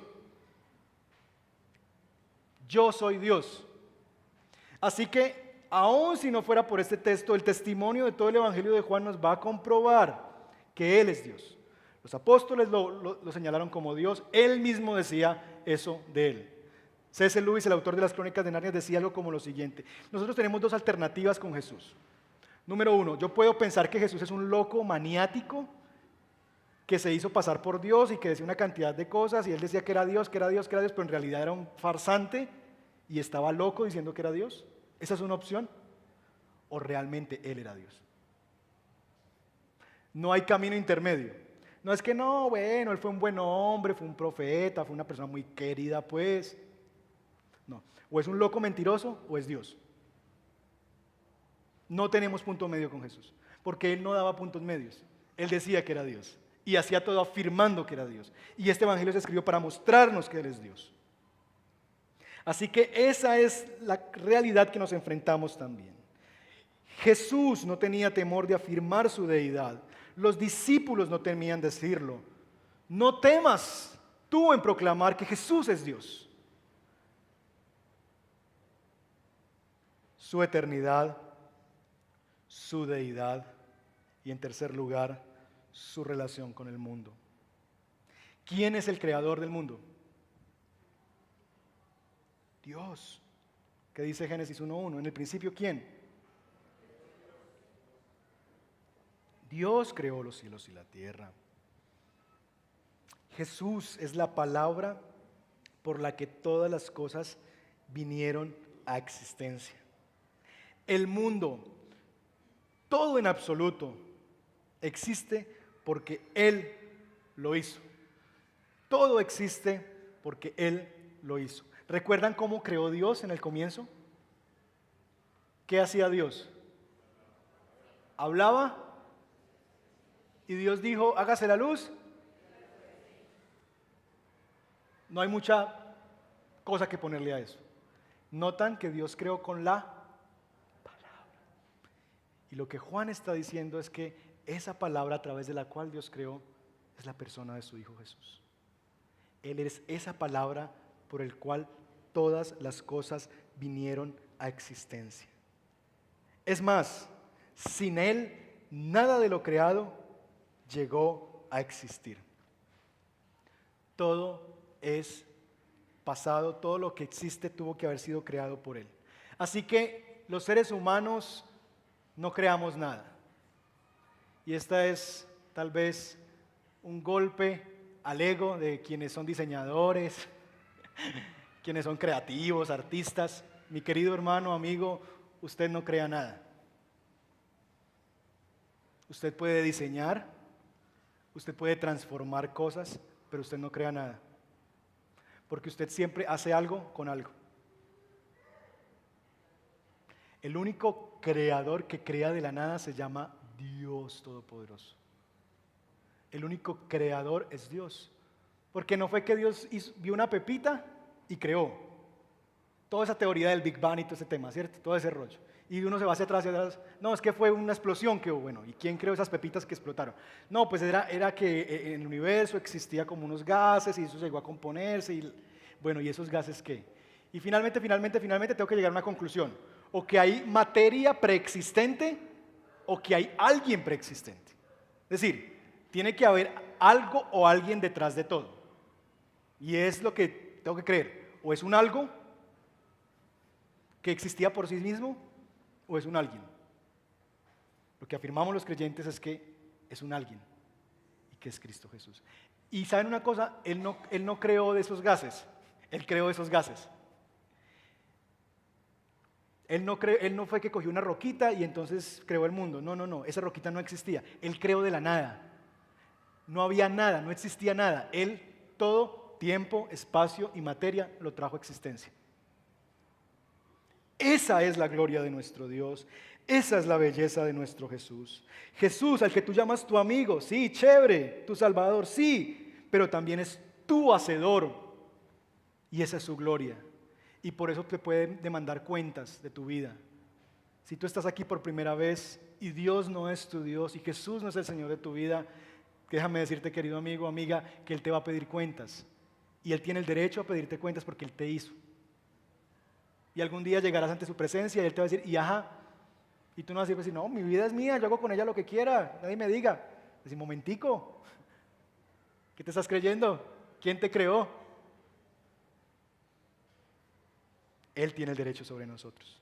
Yo soy Dios. Así que, aun si no fuera por este texto, el testimonio de todo el Evangelio de Juan nos va a comprobar que Él es Dios. Los apóstoles lo señalaron como Dios, Él mismo decía eso de Él. C.S. Lewis, el autor de las Crónicas de Narnia, decía algo como lo siguiente: nosotros tenemos dos alternativas con Jesús. Número uno, yo puedo pensar que Jesús es un loco maniático que se hizo pasar por Dios y que decía una cantidad de cosas y él decía que era Dios, pero en realidad era un farsante y estaba loco diciendo que era Dios. Esa es una opción. O realmente Él era Dios. No hay camino intermedio. No es que no, bueno, Él fue un buen hombre, fue un profeta, fue una persona muy querida, pues. No, o es un loco mentiroso o es Dios. No tenemos punto medio con Jesús, porque Él no daba puntos medios. Él decía que era Dios y hacía todo afirmando que era Dios. Y este evangelio se escribió para mostrarnos que Él es Dios. Así que esa es la realidad que nos enfrentamos también. Jesús no tenía temor de afirmar su deidad. Los discípulos no temían decirlo. No temas tú en proclamar que Jesús es Dios. Su eternidad, su deidad y, en tercer lugar, su relación con el mundo. ¿Quién es el creador del mundo? Dios. ¿Qué dice Génesis 1:1? En el principio, ¿quién? Dios creó los cielos y la tierra. Jesús es la palabra por la que todas las cosas vinieron a existencia. El mundo, todo en absoluto, existe porque Él lo hizo. Todo existe porque Él lo hizo. ¿Recuerdan cómo creó Dios en el comienzo? ¿Qué hacía Dios? Hablaba y Dios dijo, hágase la luz. No hay mucha cosa que ponerle a eso. Notan que Dios creó con la palabra. Y lo que Juan está diciendo es que esa palabra a través de la cual Dios creó es la persona de su Hijo Jesús. Él es esa palabra por el cual todas las cosas vinieron a existencia. Es más, sin Él nada de lo creado llegó a existir. Todo es pasado, todo lo que existe tuvo que haber sido creado por Él. Así que los seres humanos no creamos nada. Y esta es tal vez un golpe al ego de quienes son diseñadores, quienes son creativos, artistas. Mi querido hermano, amigo, usted no crea nada. Usted puede diseñar, usted puede transformar cosas, pero usted no crea nada. Porque usted siempre hace algo con algo. El único creador que crea de la nada se llama Dios Todopoderoso. El único creador es Dios. Porque no fue que Dios vio una pepita y creó. Toda esa teoría del Big Bang y todo ese tema, ¿cierto? Todo ese rollo. Y uno se va hacia atrás y atrás. No, es que fue una explosión que hubo. Bueno, ¿y quién creó esas pepitas que explotaron? No, pues era que en el universo existía como unos gases y eso llegó a componerse. Y, bueno, ¿y esos gases qué? Y finalmente tengo que llegar a una conclusión. O que hay materia preexistente o que hay alguien preexistente. Es decir, tiene que haber algo o alguien detrás de todo. Y es lo que tengo que creer. O es un algo que existía por sí mismo o es un alguien. Lo que afirmamos los creyentes es que es un alguien y que es Cristo Jesús. Y ¿saben una cosa? Él no creó de esos gases. Él creó esos gases. Él no fue que cogió una roquita y entonces creó el mundo. No, esa roquita no existía. Él creó de la nada. No había nada, no existía nada. Él, todo, tiempo, espacio y materia, lo trajo a existencia. Esa es la gloria de nuestro Dios. Esa es la belleza de nuestro Jesús. Jesús, al que tú llamas tu amigo, sí, chévere, tu Salvador, sí, pero también es tu hacedor. Y esa es su gloria. Y por eso te pueden demandar cuentas de tu vida. Si tú estás aquí por primera vez y Dios no es tu Dios y Jesús no es el Señor de tu vida, déjame decirte, querido amigo, amiga, que Él te va a pedir cuentas. Y Él tiene el derecho a pedirte cuentas porque Él te hizo. Y algún día llegarás ante su presencia y Él te va a decir, y ajá. Y tú no vas a decir, no, mi vida es mía, yo hago con ella lo que quiera, nadie me diga. Decir, momentico, ¿qué te estás creyendo? ¿Quién te creó? Él tiene el derecho sobre nosotros.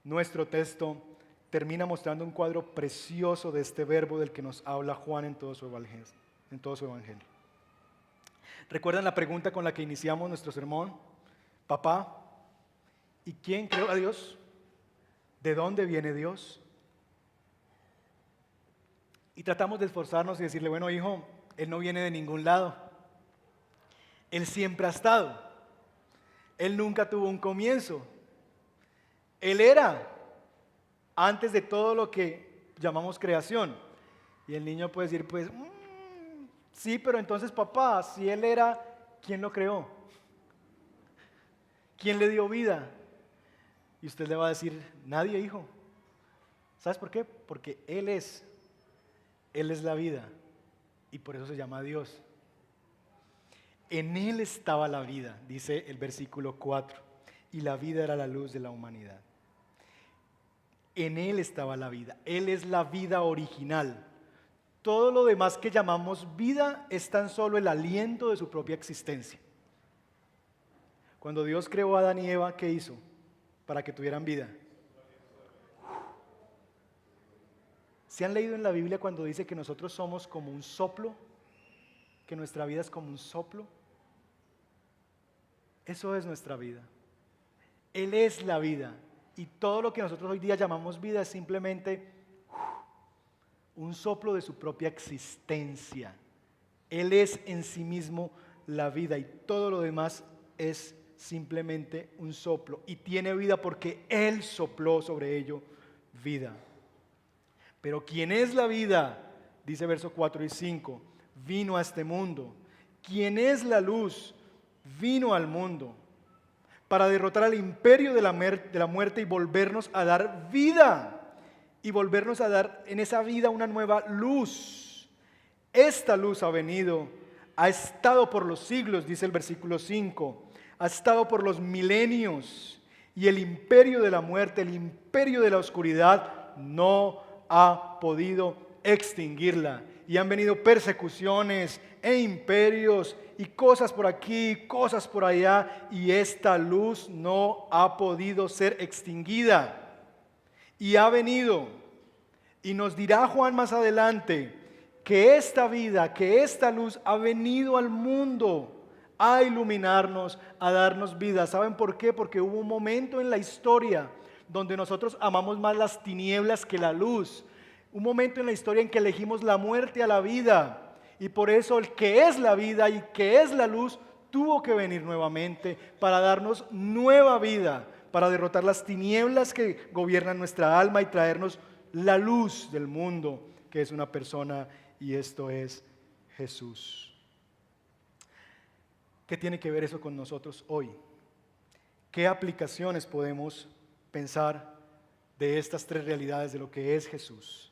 Nuestro texto termina mostrando un cuadro precioso de este verbo del que nos habla Juan en todo su evangelio. ¿Recuerdan la pregunta con la que iniciamos nuestro sermón? Papá, ¿y quién creó a Dios? ¿De dónde viene Dios? Y tratamos de esforzarnos y decirle, bueno, hijo, Él no viene de ningún lado. Él siempre ha estado. Él nunca tuvo un comienzo. Él era antes de todo lo que llamamos creación. Y el niño puede decir, pues, sí, pero entonces papá, si Él era, ¿quién lo creó? ¿Quién le dio vida? Y usted le va a decir, nadie, hijo. ¿Sabes por qué? Porque Él es la vida y por eso se llama Dios. En Él estaba la vida, dice el versículo 4, y la vida era la luz de la humanidad. En Él estaba la vida, Él es la vida original. Todo lo demás que llamamos vida es tan solo el aliento de su propia existencia. Cuando Dios creó a Adán y Eva, ¿qué hizo para que tuvieran vida? ¿Se han leído en la Biblia cuando dice que nosotros somos como un soplo? Que nuestra vida es como un soplo. Eso es nuestra vida. Él es la vida. Y todo lo que nosotros hoy día llamamos vida es simplemente un soplo de su propia existencia. Él es en sí mismo la vida y todo lo demás es simplemente un soplo. Y tiene vida porque Él sopló sobre ello vida. Pero ¿quién es la vida? Dice versos 4 y 5. Vino a este mundo. ¿Quién es la luz? Vino al mundo para derrotar al imperio de la muerte y volvernos a dar vida. y volvernos a dar en esa vida una nueva luz. Esta luz ha venido, ha estado por los siglos, dice el versículo 5, ha estado por los milenios, y el imperio de la muerte, el imperio de la oscuridad no ha podido extinguirla. Y han venido persecuciones e imperios y cosas por aquí, cosas por allá, y esta luz no ha podido ser extinguida. Y ha venido, y nos dirá Juan más adelante, que esta vida, que esta luz ha venido al mundo a iluminarnos, a darnos vida. ¿Saben por qué? Porque hubo un momento en la historia donde nosotros amamos más las tinieblas que la luz. Un momento en la historia en que elegimos la muerte a la vida. Y por eso el que es la vida y que es la luz tuvo que venir nuevamente para darnos nueva vida, para derrotar las tinieblas que gobiernan nuestra alma y traernos la luz del mundo, que es una persona, y esto es Jesús. ¿Qué tiene que ver eso con nosotros hoy? ¿Qué aplicaciones podemos pensar de estas tres realidades de lo que es Jesús?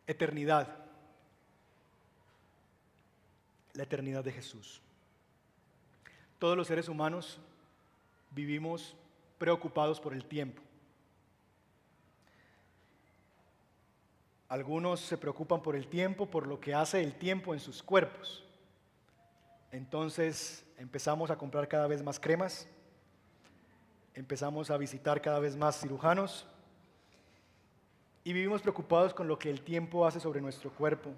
Eternidad. La eternidad de Jesús. Todos los seres humanos vivimos preocupados por el tiempo. Algunos se preocupan por el tiempo, por lo que hace el tiempo en sus cuerpos. Entonces empezamos a comprar cada vez más cremas, empezamos a visitar cada vez más cirujanos y vivimos preocupados con lo que el tiempo hace sobre nuestro cuerpo.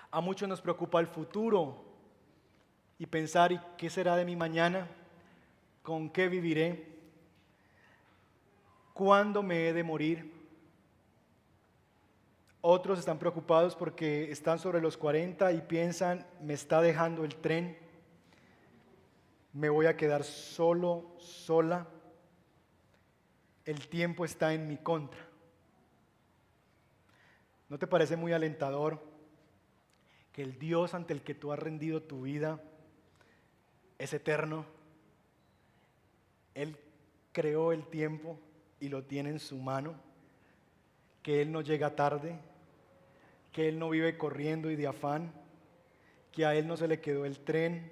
A muchos nos preocupa el futuro y pensar, ¿y qué será de mi mañana? ¿Con qué viviré? ¿Cuándo me he de morir? Otros están preocupados porque están sobre los 40 y piensan, me está dejando el tren, me voy a quedar solo, sola, el tiempo está en mi contra. ¿No te parece muy alentador que el Dios ante el que tú has rendido tu vida es eterno? Él creó el tiempo y lo tiene en su mano, que Él no llega tarde, que Él no vive corriendo y de afán, que a Él no se le quedó el tren,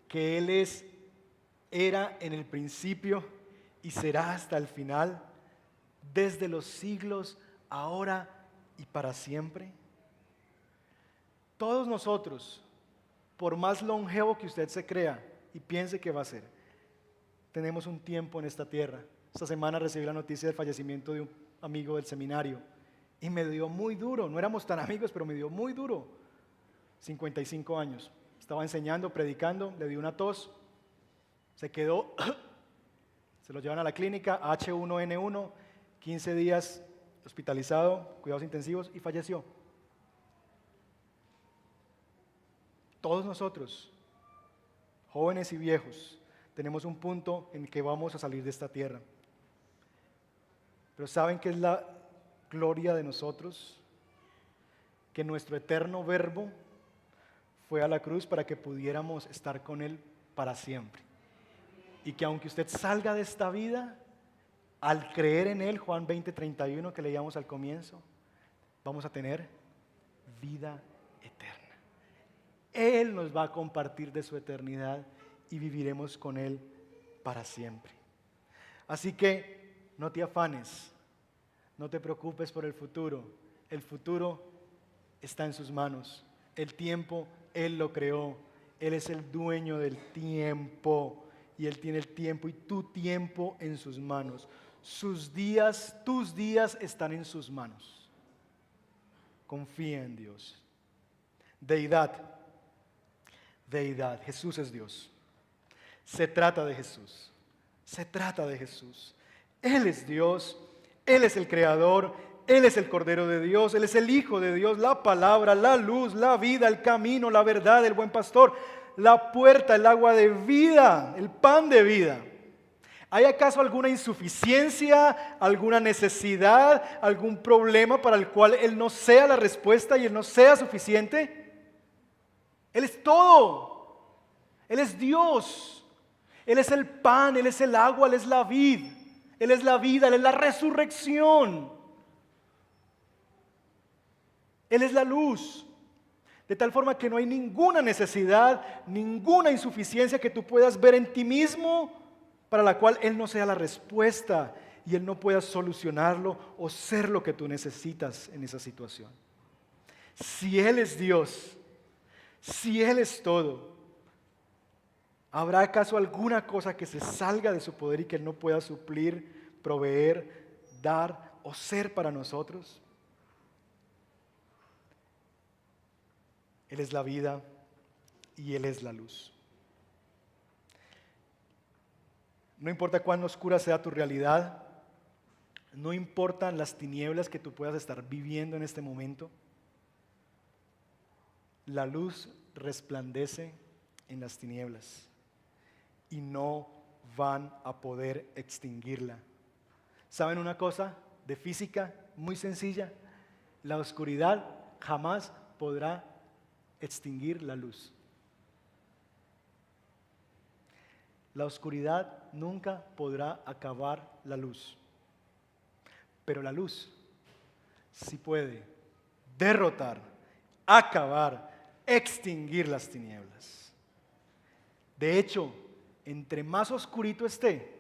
que Él era en el principio y será hasta el final, desde los siglos, ahora y para siempre. Todos nosotros, por más longevo que usted se crea y piense que va a ser, tenemos un tiempo en esta tierra. Esta semana recibí la noticia del fallecimiento de un amigo del seminario y me dio muy duro. No éramos tan amigos, pero me dio muy duro. 55 años. Estaba enseñando, predicando, le dio una tos, se quedó, se lo llevan a la clínica, H1N1, 15 días hospitalizado, cuidados intensivos y falleció. Todos nosotros, jóvenes y viejos, tenemos un punto en que vamos a salir de esta tierra. Pero ¿saben qué es la gloria de nosotros? Que nuestro eterno Verbo fue a la cruz para que pudiéramos estar con Él para siempre. Y que aunque usted salga de esta vida, al creer en Él, Juan 20:31 que leíamos al comienzo, vamos a tener vida eterna. Él nos va a compartir de su eternidad y viviremos con Él para siempre. Así que no te afanes, no te preocupes por el futuro está en sus manos. El tiempo Él lo creó, Él es el dueño del tiempo y Él tiene el tiempo y tu tiempo en sus manos. Sus días, tus días están en sus manos. Confía en Dios. Deidad, Jesús es Dios. Se trata de Jesús, se trata de Jesús. Él es Dios, Él es el Creador, Él es el Cordero de Dios, Él es el Hijo de Dios, la palabra, la luz, la vida, el camino, la verdad, el buen pastor, la puerta, el agua de vida, el pan de vida. ¿Hay acaso alguna insuficiencia, alguna necesidad, algún problema para el cual Él no sea la respuesta y Él no sea suficiente? Él es todo. Él es Dios. Él es el pan, Él es el agua, Él es la vid. Él es la vida, Él es la resurrección. Él es la luz. De tal forma que no hay ninguna necesidad, ninguna insuficiencia que tú puedas ver en ti mismo para la cual Él no sea la respuesta y Él no pueda solucionarlo o ser lo que tú necesitas en esa situación. Si Él es Dios, si Él es todo, ¿habrá acaso alguna cosa que se salga de su poder y que Él no pueda suplir, proveer, dar o ser para nosotros? Él es la vida y Él es la luz. No importa cuán oscura sea tu realidad, no importan las tinieblas que tú puedas estar viviendo en este momento, la luz resplandece en las tinieblas y no van a poder extinguirla. ¿Saben una cosa de física muy sencilla? La oscuridad jamás podrá extinguir la luz. La oscuridad nunca podrá acabar la luz, pero la luz sí puede derrotar, acabar, extinguir las tinieblas. De hecho, entre más oscurito esté,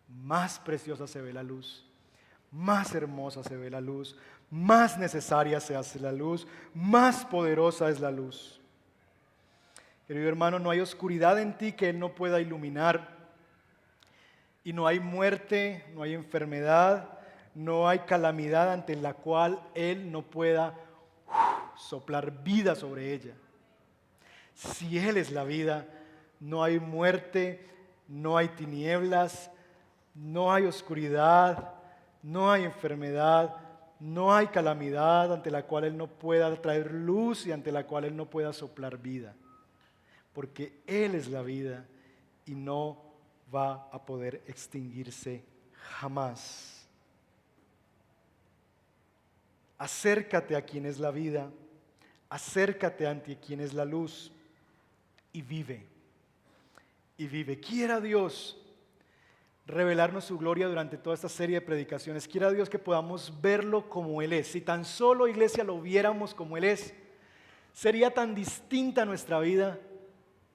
más preciosa se ve la luz, más hermosa se ve la luz, más necesaria se hace la luz, más poderosa es la luz. Querido hermano, no hay oscuridad en ti que Él no pueda iluminar. Y no hay muerte, no hay enfermedad, no hay calamidad ante la cual Él no pueda soplar vida sobre ella. Si Él es la vida, no hay muerte, no hay tinieblas, no hay oscuridad, no hay enfermedad, no hay calamidad ante la cual Él no pueda traer luz y ante la cual Él no pueda soplar vida. Porque Él es la vida y no va a poder extinguirse jamás. Acércate a quien es la vida, acércate ante quien es la luz y vive. Y vive. Quiera Dios revelarnos su gloria durante toda esta serie de predicaciones. Quiera Dios que podamos verlo como Él es. Si tan solo, iglesia, lo viéramos como Él es, sería tan distinta nuestra vida.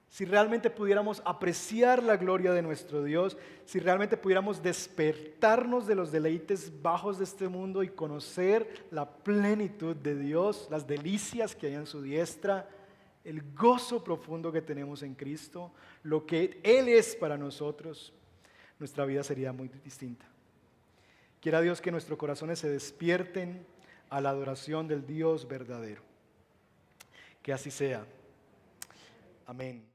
Si realmente pudiéramos apreciar la gloria de nuestro Dios, si realmente pudiéramos despertarnos de los deleites bajos de este mundo y conocer la plenitud de Dios, las delicias que hay en su diestra, el gozo profundo que tenemos en Cristo, lo que Él es para nosotros, nuestra vida sería muy distinta. Quiera Dios que nuestros corazones se despierten a la adoración del Dios verdadero. Que así sea. Amén.